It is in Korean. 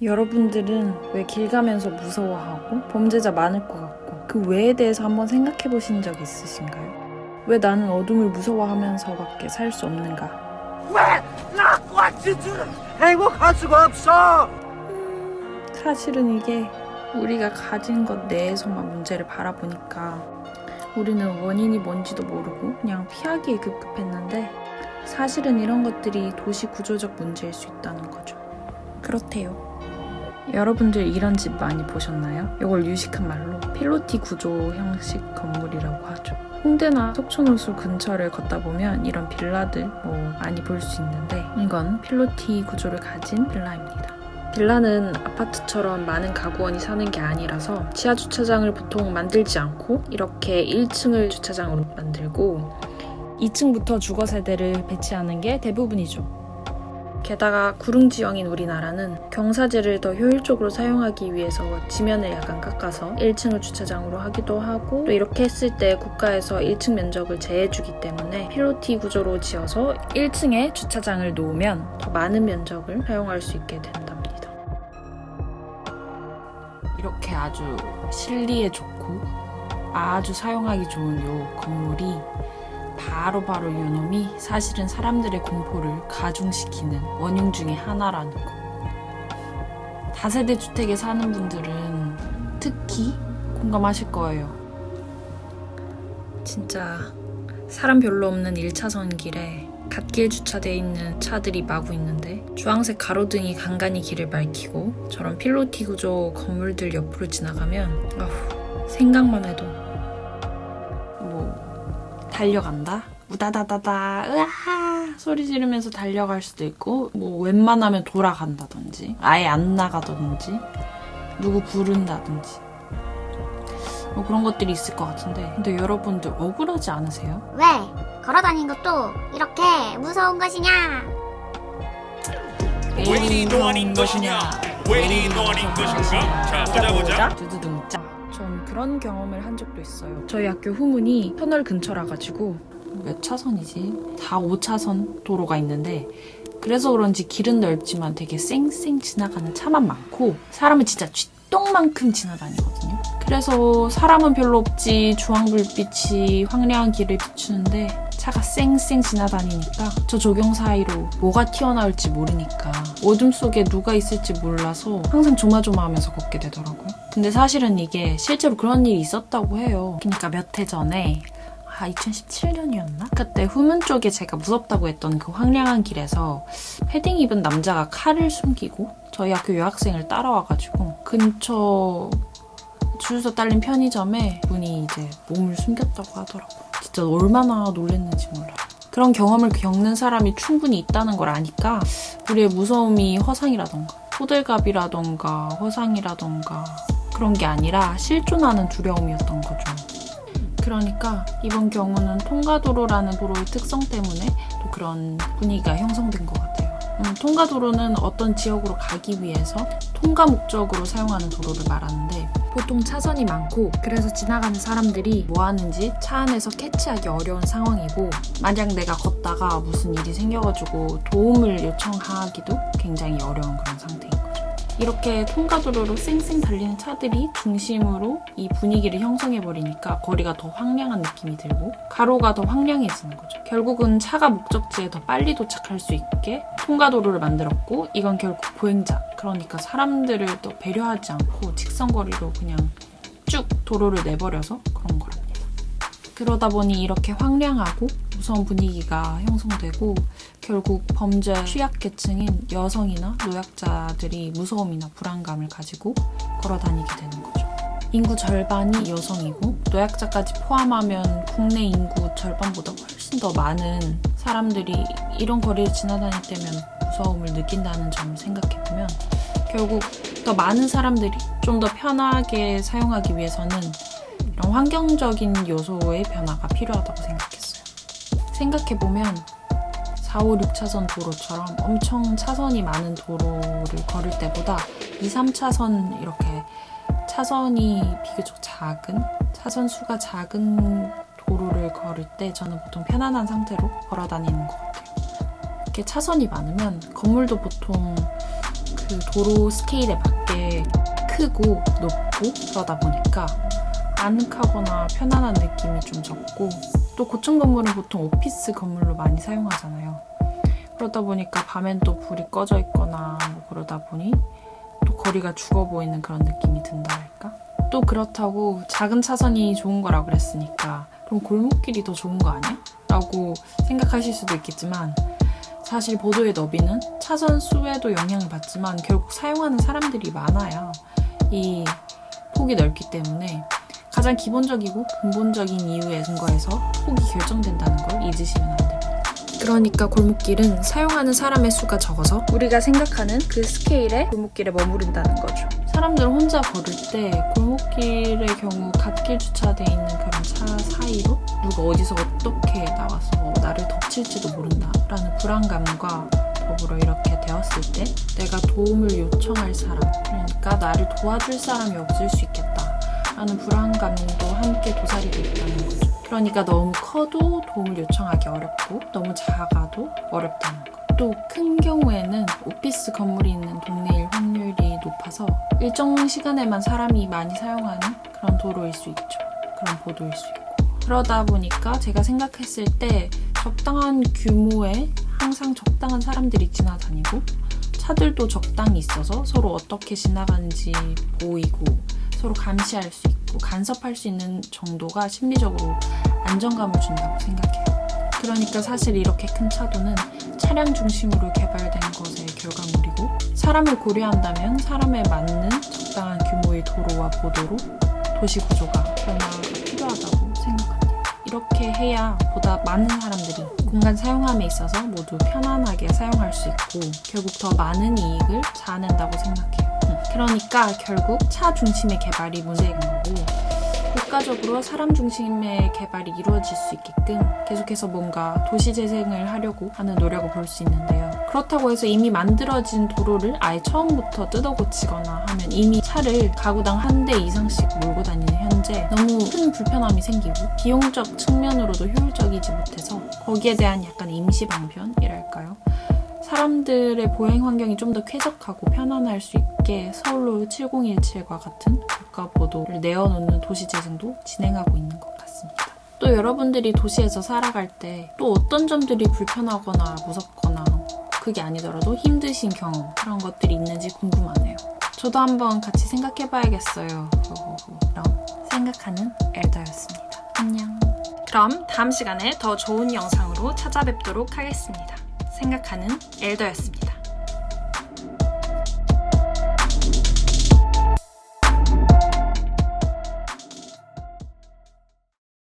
여러분들은 왜 길 가면서 무서워하고 범죄자 많을 것 같고 그 왜에 대해서 한번 생각해 보신 적 있으신가요? 왜 나는 어둠을 무서워하면서밖에 살 수 없는가? 왜 나과 지주는 행복할 수가 없어? 사실은 이게 우리가 가진 것 내에서만 문제를 바라보니까 우리는 원인이 뭔지도 모르고 그냥 피하기에 급급했는데 사실은 이런 것들이 도시 구조적 문제일 수 있다는 거죠. 그렇대요. 여러분들 이런 집 많이 보셨나요? 이걸 유식한 말로 필로티 구조 형식 건물이라고 하죠. 홍대나 석촌호수 근처를 걷다 보면 이런 빌라들 많이 볼 수 있는데 이건 필로티 구조를 가진 빌라입니다. 빌라는 아파트처럼 많은 가구원이 사는 게 아니라서 지하 주차장을 보통 만들지 않고 이렇게 1층을 주차장으로 만들고 2층부터 주거 세대를 배치하는 게 대부분이죠. 게다가 구릉지형인 우리나라는 경사지를 더 효율적으로 사용하기 위해서 지면을 약간 깎아서 1층을 주차장으로 하기도 하고 또 이렇게 했을 때 국가에서 1층 면적을 제해주기 때문에 필로티 구조로 지어서 1층에 주차장을 놓으면 더 많은 면적을 사용할 수 있게 된답니다. 이렇게 아주 실리에 좋고 아주 사용하기 좋은 이 건물이 바로 요놈이 사실은 사람들의 공포를 가중시키는 원흉 중에 하나라는 거. 다세대 주택에 사는 분들은 특히 공감하실 거예요. 진짜 사람 별로 없는 1차선 길에 갓길 주차되어 있는 차들이 마구 있는데 주황색 가로등이 간간히 길을 밝히고 저런 필로티 구조 건물들 옆으로 지나가면 생각만 해도 달려간다? 우다다다다 으아 소리 지르면서 달려갈 수도 있고 웬만하면 돌아간다든지 아예 안 나가든지 누구 부른다든지 그런 것들이 있을 것 같은데 근데 여러분들 억울하지 않으세요? 왜? 걸어다니는 것도 이렇게 무서운 것이냐? 왜 인도하는 것이냐? 왜 인도하는 것인가? 자, 보자. 두두둥짜. 전 그런 경험을 한 적도 있어요. 저희 학교 후문이 터널 근처라 가지고 몇 차선이지? 4, 5차선 도로가 있는데 그래서 그런지 길은 넓지만 되게 쌩쌩 지나가는 차만 많고 사람은 진짜 쥐똥만큼 지나다니거든요. 그래서 사람은 별로 없지 주황불빛이 황량한 길을 비추는데 차가 쌩쌩 지나다니니까 저 조경 사이로 뭐가 튀어나올지 모르니까 어둠 속에 누가 있을지 몰라서 항상 조마조마하면서 걷게 되더라고요. 근데 사실은 이게 실제로 그런 일이 있었다고 해요. 그러니까 몇 해 전에 2017년이었나? 그때 후문 쪽에 제가 무섭다고 했던 그 황량한 길에서 패딩 입은 남자가 칼을 숨기고 저희 학교 여학생을 따라와가지고 근처 줄서 딸린 편의점에 분이 이제 몸을 숨겼다고 하더라고요. 진짜 얼마나 놀랬는지 몰라요. 그런 경험을 겪는 사람이 충분히 있다는 걸 아니까 우리의 무서움이 허상이라던가 호들갑이라던가 허상이라던가 그런 게 아니라 실존하는 두려움이었던 거죠. 그러니까 이번 경우는 통가도로라는 도로의 특성 때문에 또 그런 분위기가 형성된 것 같아요. 통가도로는 어떤 지역으로 가기 위해서 통가 목적으로 사용하는 도로를 말하는데 보통 차선이 많고 그래서 지나가는 사람들이 뭐 하는지 차 안에서 캐치하기 어려운 상황이고 만약 내가 걷다가 무슨 일이 생겨가지고 도움을 요청하기도 굉장히 어려운 그런 상태인 거죠. 이렇게 통가도로로 쌩쌩 달리는 차들이 중심으로 이 분위기를 형성해버리니까 거리가 더 황량한 느낌이 들고 가로가 더 황량해지는 거죠. 결국은 차가 목적지에 더 빨리 도착할 수 있게 통가도로를 만들었고 이건 결국 보행자, 그러니까 사람들을 또 배려하지 않고 직선거리로 그냥 쭉 도로를 내버려서 그런 거랍니다. 그러다 보니 이렇게 황량하고 무서운 분위기가 형성되고 결국 범죄 취약계층인 여성이나 노약자들이 무서움이나 불안감을 가지고 걸어다니게 되는 거죠. 인구 절반이 여성이고 노약자까지 포함하면 국내 인구 절반보다 훨씬 더 많은 사람들이 이런 거리를 지나다닐 때면 무서움을 느낀다는 점을 생각해보면 결국 더 많은 사람들이 좀 더 편하게 사용하기 위해서는 이런 환경적인 요소의 변화가 필요하다고 생각했어요. 생각해보면 4, 5, 6차선 도로처럼 엄청 차선이 많은 도로를 걸을 때보다 2, 3차선 이렇게 차선이 비교적 작은, 차선 수가 작은 도로를 걸을 때 저는 보통 편안한 상태로 걸어 다니는 것 같아요. 이렇게 차선이 많으면 건물도 보통 그 그 도로 스케일에 맞게 크고 높고 그러다 보니까 아늑하거나 편안한 느낌이 좀 적고, 또 고층 건물은 보통 오피스 건물로 많이 사용하잖아요. 그러다 보니까 밤엔 또 불이 꺼져 있거나 뭐 그러다 보니 또 거리가 죽어 보이는 그런 느낌이 든다 할까? 또 그렇다고 작은 차선이 좋은 거라고 그랬으니까 그럼 골목길이 더 좋은 거 아니야? 라고 생각하실 수도 있겠지만, 사실 보도의 너비는 차선 수에도 영향을 받지만 결국 사용하는 사람들이 많아요. 이 폭이 넓기 때문에 가장 기본적이고 근본적인 이유에 근거해서 폭이 결정된다는 걸 잊으시면 안 됩니다. 그러니까 골목길은 사용하는 사람의 수가 적어서 우리가 생각하는 그 스케일의 골목길에 머무른다는 거죠. 사람들 혼자 걸을 때 골목길의 경우 갓길 주차되어 있는 그런 차 사이로 누가 어디서 어떻게 나와서 나를 덮칠지도 모른다라는 불안감과 더불어 이렇게 되었을 때 내가 도움을 요청할 사람, 그러니까 나를 도와줄 사람이 없을 수 있겠다라는 불안감도 함께 도사리고 있다는 거죠. 그러니까 너무 커도 도움을 요청하기 어렵고 너무 작아도 어렵다는 거. 또 큰 경우에는 오피스 건물이 있는 동네일 확률이 높아서 일정 시간에만 사람이 많이 사용하는 그런 도로일 수 있죠. 그런 보도일 수 있고. 그러다 보니까 제가 생각했을 때 적당한 규모의 항상 적당한 사람들이 지나다니고 차들도 적당히 있어서 서로 어떻게 지나가는지 보이고 서로 감시할 수 있고 간섭할 수 있는 정도가 심리적으로 안정감을 준다고 생각해요. 그러니까 사실 이렇게 큰 차도는 차량 중심으로 개발된 것의 결과물이고, 사람을 고려한다면 사람에 맞는 적당한 규모의 도로와 보도로 도시 구조가 변화가 필요하다고 생각합니다. 이렇게 해야 보다 많은 사람들이 공간 사용함에 있어서 모두 편안하게 사용할 수 있고 결국 더 많은 이익을 자아낸다고 생각해요. 그러니까 결국 차 중심의 개발이 문제인 거고, 국가적으로 사람 중심의 개발이 이루어질 수 있게끔 계속해서 뭔가 도시 재생을 하려고 하는 노력을 볼 수 있는데요. 그렇다고 해서 이미 만들어진 도로를 아예 처음부터 뜯어 고치거나 하면 이미 차를 가구당 한 대 이상씩 몰고 다니는 현재 너무 큰 불편함이 생기고 비용적 측면으로도 효율적이지 못해서 거기에 대한 약간 임시 방편이랄까요? 사람들의 보행 환경이 좀 더 쾌적하고 편안할 수 있게 서울로 7017과 같은 국가보도를 내어놓는 도시재생도 진행하고 있는 것 같습니다. 또 여러분들이 도시에서 살아갈 때 또 어떤 점들이 불편하거나 무섭거나 그게 아니더라도 힘드신 경험, 그런 것들이 있는지 궁금하네요. 저도 한번 같이 생각해봐야겠어요. 그럼 생각하는 엘더였습니다. 안녕. 그럼 다음 시간에 더 좋은 영상으로 찾아뵙도록 하겠습니다. 생각하는 엘더였습니다.